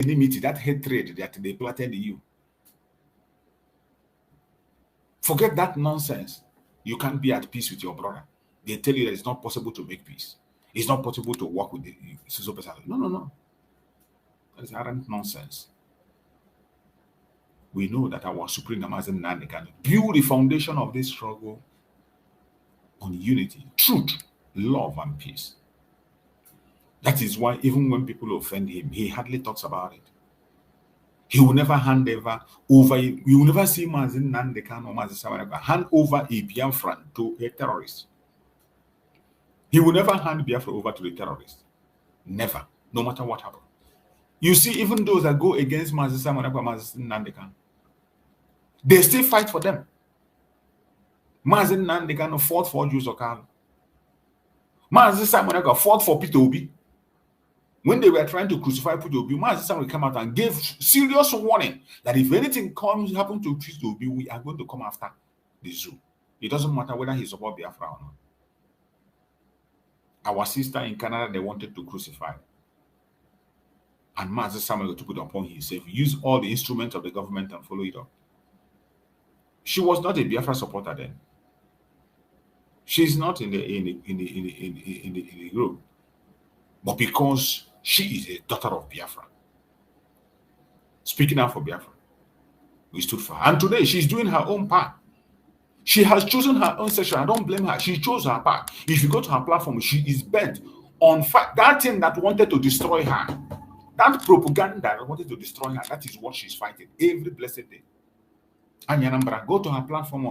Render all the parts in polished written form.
enmity, that hatred that they planted in you. Forget that nonsense. You can't be at peace with your brother. They tell you that it's not possible to make peace. It's not possible to work with the social person. No, no, no. That's arrant nonsense. We know that our Supreme Namazen Nandi can build the foundation of this struggle on unity, truth, love, and peace. That is why even when people offend him, he hardly talks about it. He will never hand over. You will never see Mazen Nandekan or Mazen Samanaka hand over a Biafran to a terrorist. He will never hand Biafra over to the terrorist. Never, no matter what happens. You see, even those that go against Mazen Samanaka, Mazen Nandekan, they still fight for them. Mazen Nandekan fought for Jews Okano. Mazen Samanaka fought for Peter Obi. When they were trying to crucify Peter Obi, Mazen Samanaka came out and gave serious warning that if anything happens to Peter Obi, we are going to come after the zoo. It doesn't matter whether he supports Biafra or not. Our sister in Canada, they wanted to crucify. And Mazen Samanaka took it upon himself, use all the instruments of the government and follow it up. She was not a Biafra supporter then. She's not in the group. But because she is a daughter of Biafra, speaking out for Biafra, we stood for her. And today she's doing her own part. She has chosen her own section. I don't blame her. She chose her path. If you go to her platform, she is bent on that thing that wanted to destroy her. That propaganda that wanted to destroy her, that is what she's fighting every blessed day. And Yanambra, go to her platform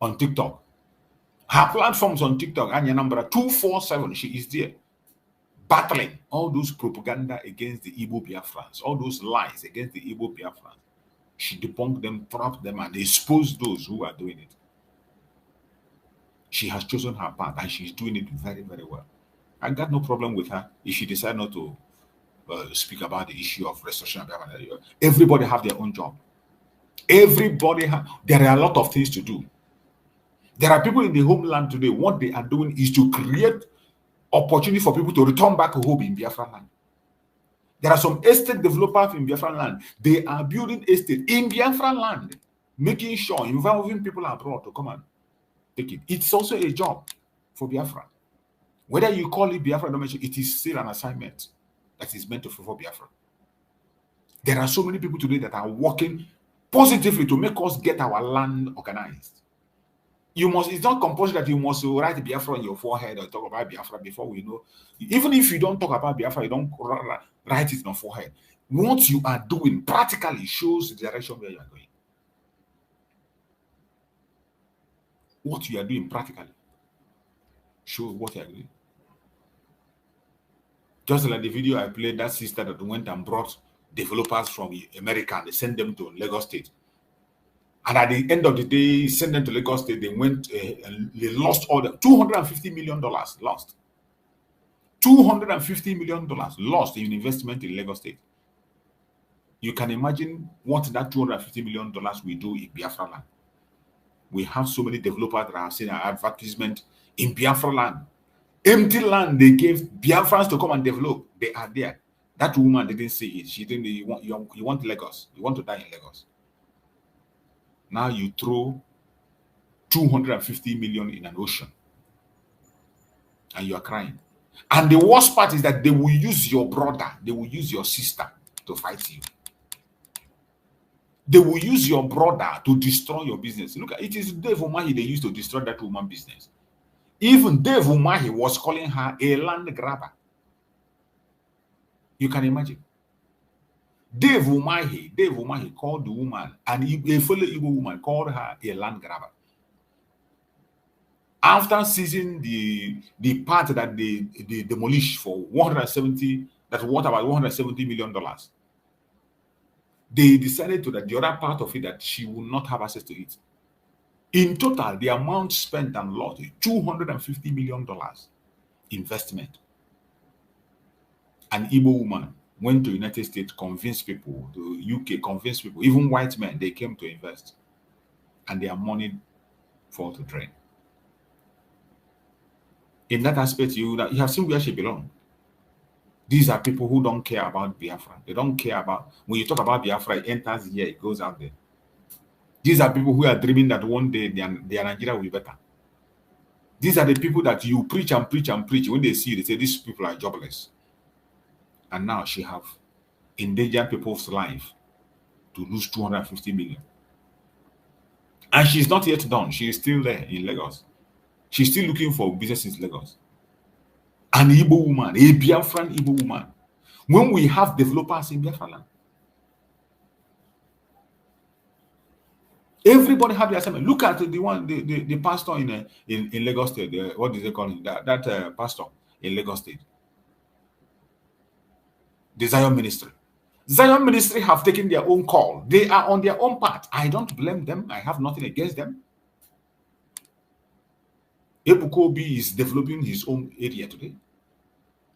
on TikTok. Her platforms on TikTok, Anya number 247, she is there battling all those propaganda against the Igbo Biafrans, all those lies against the Igbo Biafrans. She debunked them, trapped them, and exposed those who are doing it. She has chosen her path, and she's doing it very, very well. I got no problem with her if she decides not to speak about the issue of restoration of Biafra. Everybody have their own job. There are a lot of things to do. There are people in the homeland today, what they are doing is to create opportunity for people to return back home in Biafra land. There are some estate developers in Biafra land. They are building estate in Biafra land, making sure, involving people abroad to come and take it. It's also a job for Biafra. Whether you call it Biafra or not, it is still an assignment that is meant to fulfill Biafra. There are so many people today that are working positively to make us get our land organized. It's not compulsory that you must write Biafra on your forehead or talk about Biafra before we know. Even if you don't talk about Biafra, you don't write it on your forehead. What you are doing practically shows the direction where you are going. What you are doing practically shows what you are doing. Just like the video I played, that sister that went and brought developers from America and they sent them to Lagos State. And at the end of the day, sent them to Lagos State. They went and they lost all the $250 million lost. $250 million lost in investment in Lagos State. You can imagine what that $250 million will do in Biafra land. We have so many developers that are seeing an advertisement in Biafra land. Empty land they gave Biafrans to come and develop. They are there. That woman didn't see it. She didn't. You want Lagos. You want to die in Lagos. Now you throw 250 million in an ocean and you are crying. And the worst part is that they will use your brother, they will use your sister to fight you. They will use your brother to destroy your business. Look, it is Dave Umahi they used to destroy that woman's business. Even Dave Umahi was calling her a land grabber. You can imagine. Dave Umahi called the woman, and a fellow Igbo woman called her a land grabber. After seizing the part that they demolished for 170, that's worth about $170 million, they decided that the other part of it that she will not have access to it. In total, the amount spent and lost is $250 million investment. An Igbo woman went to the United States, convinced people, to UK, convinced people, even white men, they came to invest. And their money fall to drain. In that aspect, you have seen where she belongs. These are people who don't care about Biafra. They don't care about, when you talk about Biafra, it enters here, it goes out there. These are people who are dreaming that one day their Nigeria will be better. These are the people that you preach and preach and preach. When they see you, they say, these people are jobless. And now she have endangered people's life to lose 250 million. And she's not yet done. She is still there in Lagos. She's still looking for business in Lagos. An Igbo woman, a Biafran Igbo woman. When we have developers in Biafra land, everybody have the assignment. Look at the one, the pastor in Lagos State. What do they call him? That pastor in Lagos State. The Zion Ministry. Zion Ministry have taken their own call. They are on their own path. I don't blame them. I have nothing against them. Ebuka Obi is developing his own area today.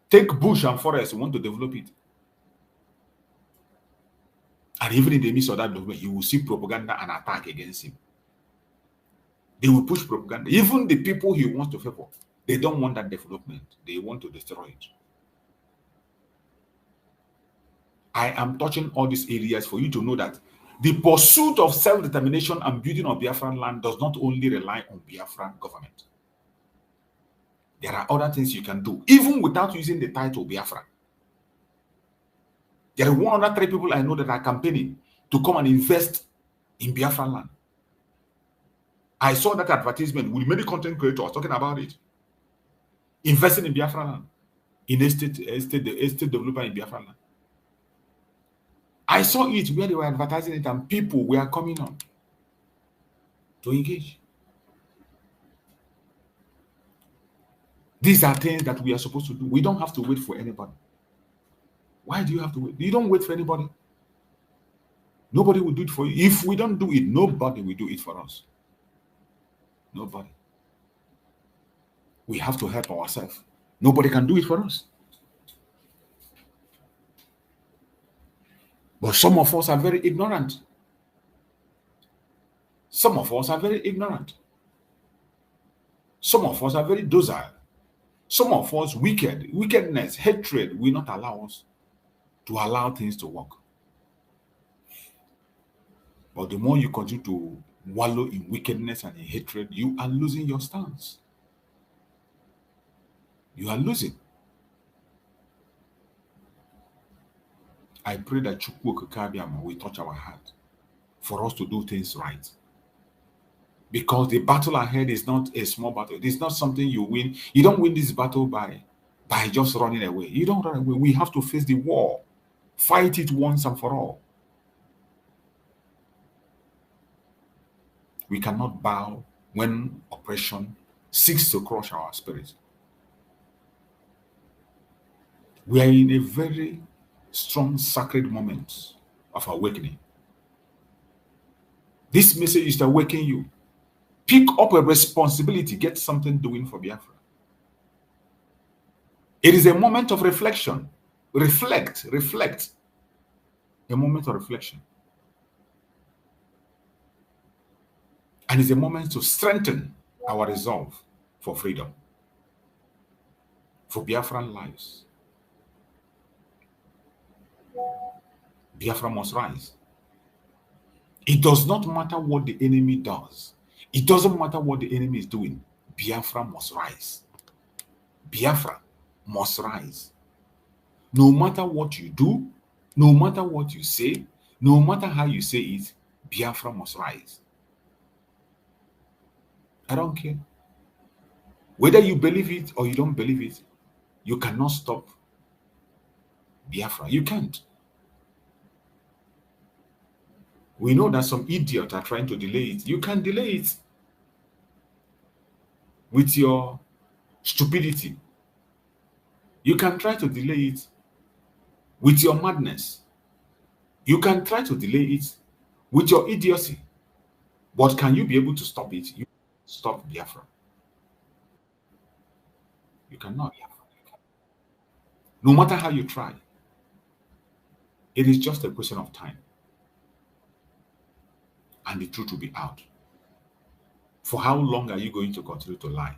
Take bush and forest, want to develop it. And even in the midst of that development, you will see propaganda and attack against him. They will push propaganda. Even the people he wants to favor, they don't want that development. They want to destroy it. I am touching all these areas for you to know that the pursuit of self-determination and building of Biafran land does not only rely on Biafran government. There are other things you can do, even without using the title Biafra. There are 103 people I know that are campaigning to come and invest in Biafran land. I saw that advertisement with many content creators talking about it. Investing in Biafran land, in estate developer in Biafran land. I saw it where they were advertising it and people were coming on to engage. These are things that we are supposed to do. We don't have to wait for anybody. Why do you have to wait? You don't wait for anybody. Nobody will do it for you. If we don't do it, nobody will do it for us. Nobody. We have to help ourselves. Nobody can do it for us. But some of us are very ignorant. Some of us are very ignorant. Some of us are very docile. Some of us wicked. Wickedness, hatred will not allow us to allow things to work. But the more you continue to wallow in wickedness and in hatred, you are losing your stance. You are losing. I pray that Chukwu Okikabiyama will touch our heart for us to do things right. Because the battle ahead is not a small battle. It is not something you win. You don't win this battle by just running away. You don't run away. We have to face the war. Fight it once and for all. We cannot bow when oppression seeks to crush our spirit. We are in a very strong sacred moment of awakening. This message is to awaken you. Pick up a responsibility, get something doing for Biafra. It is a moment of reflection. Reflect. A moment of reflection. And it's a moment to strengthen our resolve for freedom, for Biafran lives. Biafra must rise. It does not matter what the enemy does. It doesn't matter what the enemy is doing. Biafra must rise. Biafra must rise. No matter what you do, no matter what you say, no matter how you say it, Biafra must rise. I don't care. Whether you believe it or you don't believe it, you cannot stop Biafra. You can't. We know that some idiots are trying to delay it. You can delay it with your stupidity. You can try to delay it with your madness. You can try to delay it with your idiocy. But can you be able to stop it? You stop Biafra. You cannot. No matter how you try, it is just a question of time. And the truth will be out. For how long are you going to continue to lie?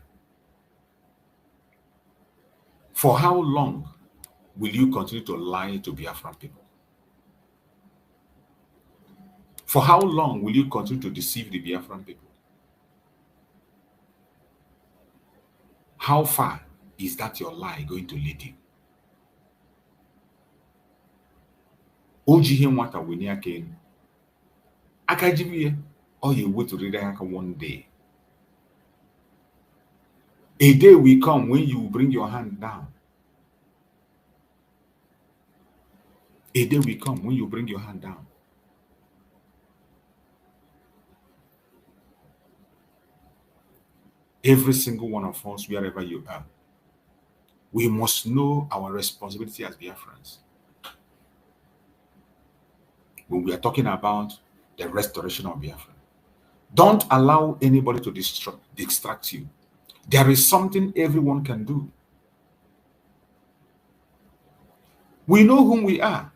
For how long will you continue to lie to Biafran people? For how long will you continue to deceive the Biafran people? How far is that your lie going to lead you? Ojihe nwata wenye aka elu. Aka jibiye, or you wait to read aka one day. A day will come when you bring your hand down. A day will come when you bring your hand down. Every single one of us, wherever you are, we must know our responsibility as Biafrans. When we are talking about the restoration of Biafra, don't allow anybody to distract you. There is something everyone can do. We know whom we are.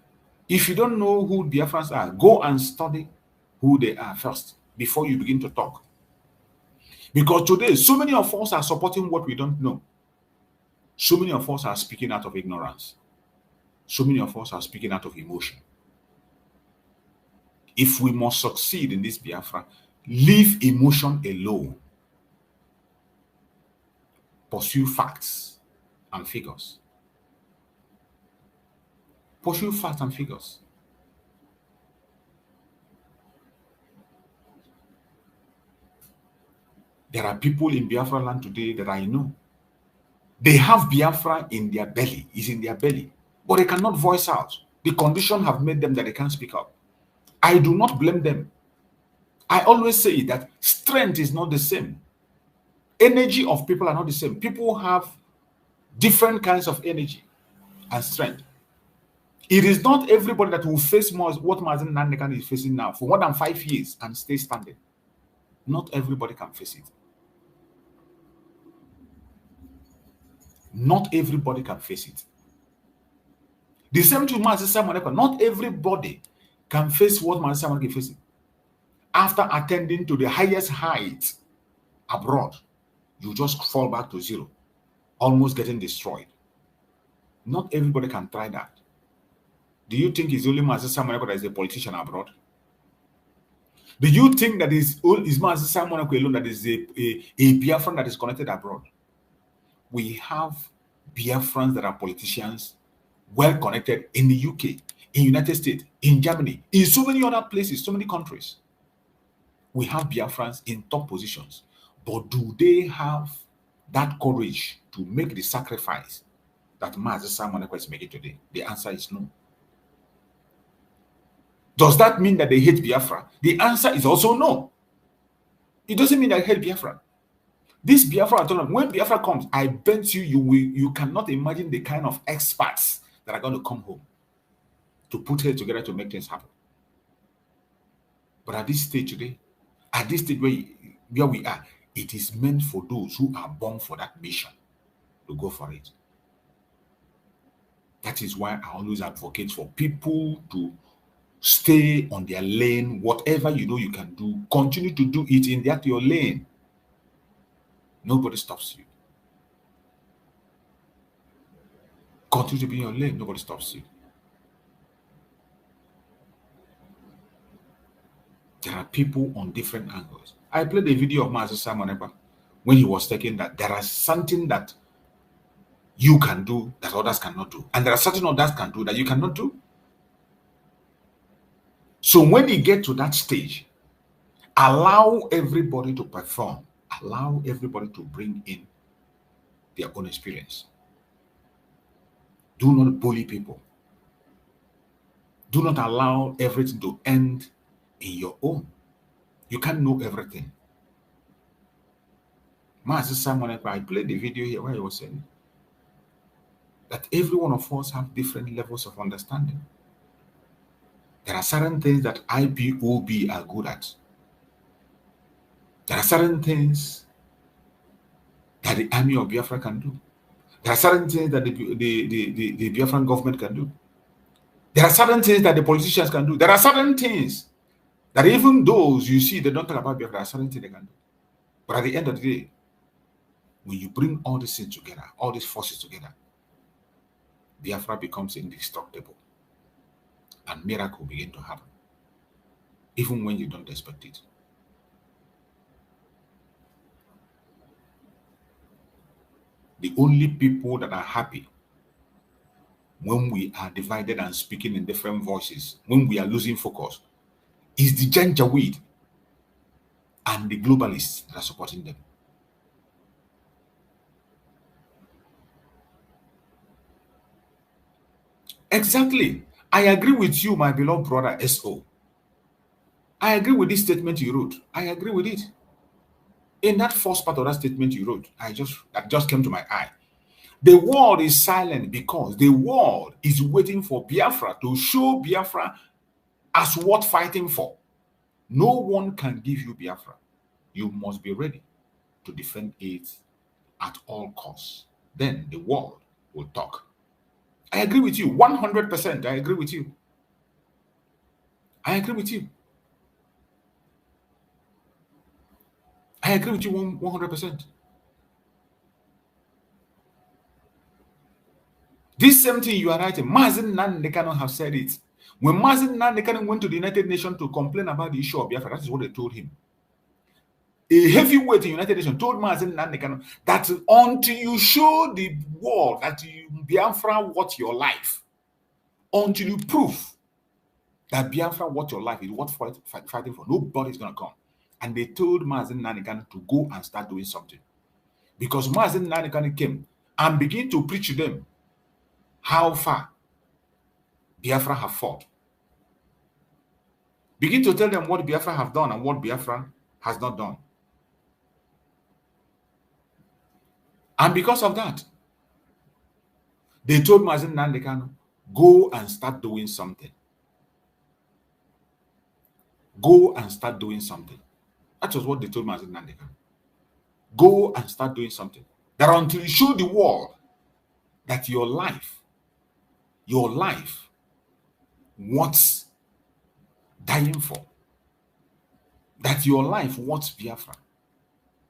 If you don't know who Biafrans are, go and study who they are first before you begin to talk. Because today, so many of us are supporting what we don't know. So many of us are speaking out of ignorance. So many of us are speaking out of emotion. If we must succeed in this Biafra, leave emotion alone. Pursue facts and figures. Pursue facts and figures. There are people in Biafra land today that I know. They have Biafra in their belly, is in their belly, but they cannot voice out. The condition have made them that they can't speak up. I do not blame them. I always say that strength is not the same. Energy of people are not the same. People have different kinds of energy and strength. It is not everybody that will face what Mazen Nandekan is facing now for more than 5 years and stay standing. Not everybody can face it. Not everybody can face it. The same to Mazen Simon Ekpa. Not everybody can face what Mazen Simon Ekpa is facing. After attending to the highest height abroad, you just fall back to zero, almost getting destroyed. Not everybody can try that. Do you think it's only Mazen Simon Ekpa that is a politician abroad? Do you think that is Mazen Simon Ekpa alone that is a Biafran that is connected abroad? We have Biafrans that are politicians, well connected in the UK, in United States, in Germany, in so many other places, so many countries. We have Biafrans in top positions, but do they have that courage to make the sacrifice that Mazen Simon Ekpa is making today? The answer is no. Does that mean that they hate Biafra? The answer is also no. It doesn't mean that they hate Biafra. This Biafra autonomy, when Biafra comes, I bet you cannot imagine the kind of experts that are going to come home to put heads together to make things happen. But at this stage today, at this stage where we are, it is meant for those who are born for that mission to go for it. That is why I always advocate for people to stay on their lane. Whatever you know you can do, continue to do it in your lane. Nobody stops you. Continue to be in your lane. Nobody stops you. There are people on different angles. I played a video of Master Simon Ekpa when he was taking that there is something that you can do that others cannot do, and there are certain others can do that you cannot do. So when you get to that stage, allow everybody to perform. Allow everybody to bring in their own experience. Do not bully people. Do not allow everything to end in your own. You can't know everything. Master Simon Ekpa, I played the video here where he was saying that every one of us have different levels of understanding. There are certain things that IPOB are good at. There are certain things that the army of Biafra can do. There are certain things that the Biafran government can do. There are certain things that the politicians can do. There are certain things that even those you see, they don't talk about Biafra, there are certain things they can do. But at the end of the day, when you bring all these things together, all these forces together, Biafra becomes indestructible and miracle begin to happen, even when you don't expect it. The only people that are happy when we are divided and speaking in different voices, when we are losing focus, is the Janjaweed and the globalists that are supporting them. Exactly. I agree with you, my beloved brother S.O. I agree with this statement you wrote. I agree with it. In that first part of that statement you wrote, that just came to my eye. The world is silent because the world is waiting for Biafra to show Biafra as worth fighting for. No one can give you Biafra. You must be ready to defend it at all costs. Then the world will talk. I agree with you 100%. I agree with you. I agree with you. I agree with you 100%. This same thing you are writing, Mazen Nandekano have said it. When Mazen Nandekano went to the United Nations to complain about the issue of Biafra, that is what they told him. A heavyweight in the United Nations told Mazen Nandekano that until you show the world that Biafra worth your life, until you prove that Biafra worth your life is worth fighting for, nobody's going to come. And they told Mazen Nandekano to go and start doing something. Because Mazen Nandekano came and began to preach to them how far Biafra have fought. Begin to tell them what Biafra have done and what Biafra has not done. And because of that, they told Mazen Nandekano, go and start doing something. Go and start doing something. That was what they told Mazen Nandekano. Go and start doing something. That until you show the world that your life wants dying for, that your life wants Biafra,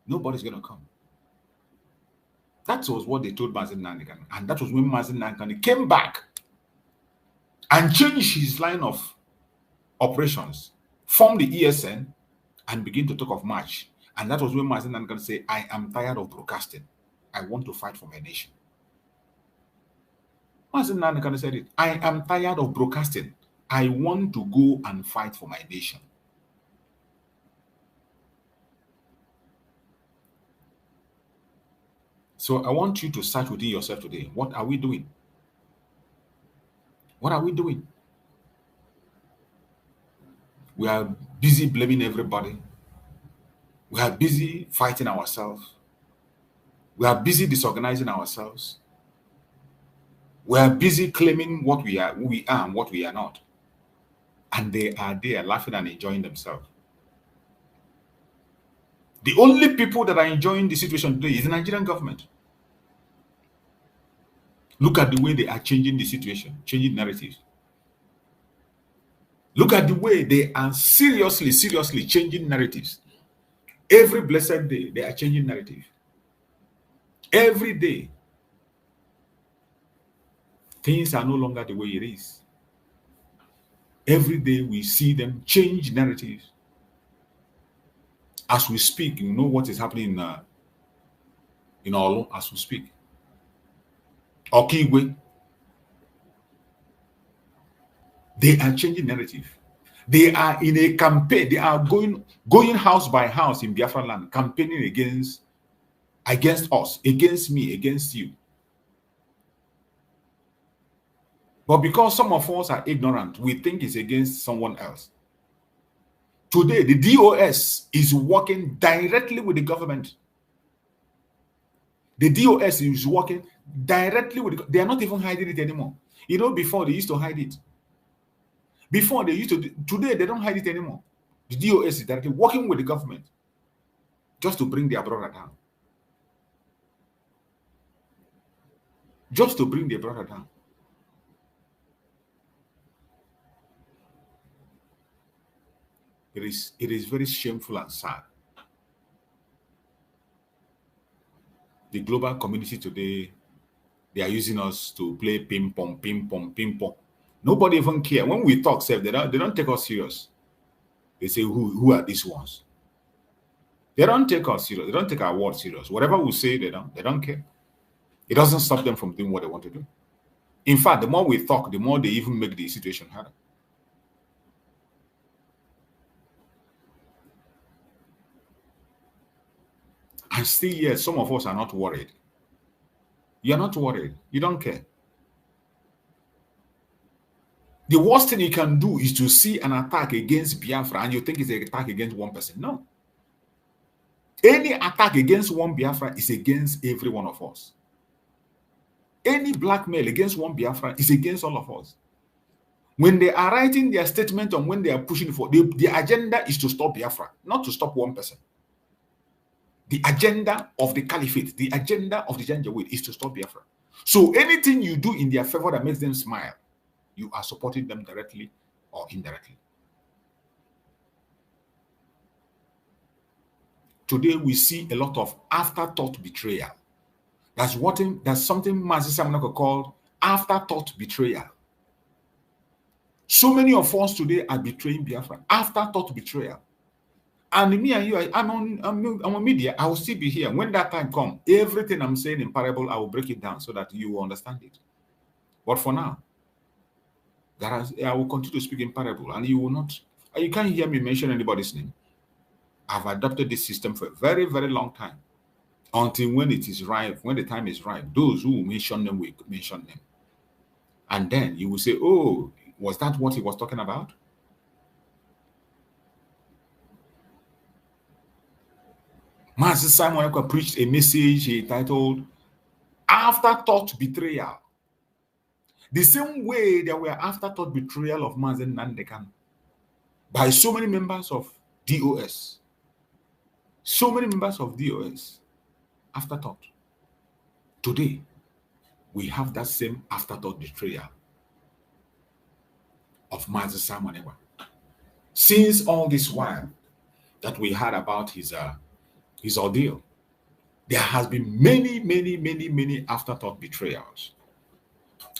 nobody's going to come. That was what they told Mazen Nandekano. And that was when Mazen Nandekano came back and changed his line of operations, formed the ESN, and begin to talk of march. And that was when Mazen Nandekano said, I am tired of broadcasting. I want to fight for my nation. Mazen Nandekano said it. I am tired of broadcasting. I want to go and fight for my nation. So I want you to search within yourself today. What are we doing? What are we doing? We are busy blaming everybody. We are busy fighting ourselves. We are busy disorganizing ourselves. We are busy claiming what we are, who we are, and what we are not. And they are there laughing and enjoying themselves. The only people that are enjoying the situation today is the Nigerian government. Look at the way they are changing the situation, changing narratives. Look at the way they are seriously changing narratives. Every blessed day, they are changing narrative. Every day, things are no longer the way it is. Every day, we see them change narratives. As we speak, you know what is happening in Olo as we speak. Okigwe, they are changing narrative. They are in a campaign. They are going house by house in Biafra land, campaigning against us, against me, against you. But because some of us are ignorant, we think it's against someone else. Today, the DOS is working directly with the government. The DOS is working directly with they are not even hiding it anymore. You know, before they used to hide it. Before they used to, today they don't hide it anymore. The DOS is directly working with the government just to bring their brother down. Just to bring their brother down. It is very shameful and sad. The global community today, They are using us to play ping pong, ping pong, ping pong. Nobody even care. When we talk, they don't take us serious. They say, who are these ones? They don't take us serious. They don't take our word serious. Whatever we say, they don't care. It doesn't stop them from doing what they want to do. In fact, the more we talk, the more they even make the situation harder. And still, yes, some of us are not worried. You're not worried. You don't care. The worst thing you can do is to see an attack against Biafra and you think it's an attack against one person. No. Any attack against one Biafra is against every one of us. Any blackmail against one Biafra is against all of us. When they are writing their statement on when they are pushing for, the agenda is to stop Biafra, not to stop one person. The agenda of the caliphate, the agenda of the Janjaweed is to stop Biafra. So anything you do in their favor that makes them smile, you are supporting them directly or indirectly. Today we see a lot of afterthought betrayal. That's something Master Simon Ekpa called afterthought betrayal. So many of us today are betraying Biafra. Afterthought betrayal. And me and you, I'm on media. I will still be here. When that time comes, everything I'm saying in parable, I will break it down so that you will understand it. But for now, I will continue to speak in parable, and you will not. You can't hear me mention anybody's name. I've adopted this system for a very, very long time. Until when it is right, when the time is right, those who mention them will mention them. And then you will say, oh, was that what he was talking about? Master Simon Ekpa preached a message he titled Afterthought Betrayal. The same way there were afterthought betrayal of Mazen Nandekan by so many members of DOS. So many members of DOS. Afterthought. Today, we have that same afterthought betrayal of Master Simon Ekpa. Since all this while that we heard about his ordeal, there has been many, many, many, many afterthought betrayals.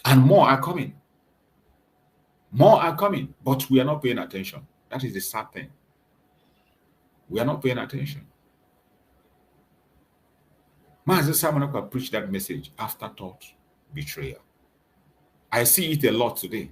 And more are coming. More are coming, but we are not paying attention. That is the sad thing. We are not paying attention. Master Simon Ekpa preached that message, afterthought betrayal. I see it a lot today.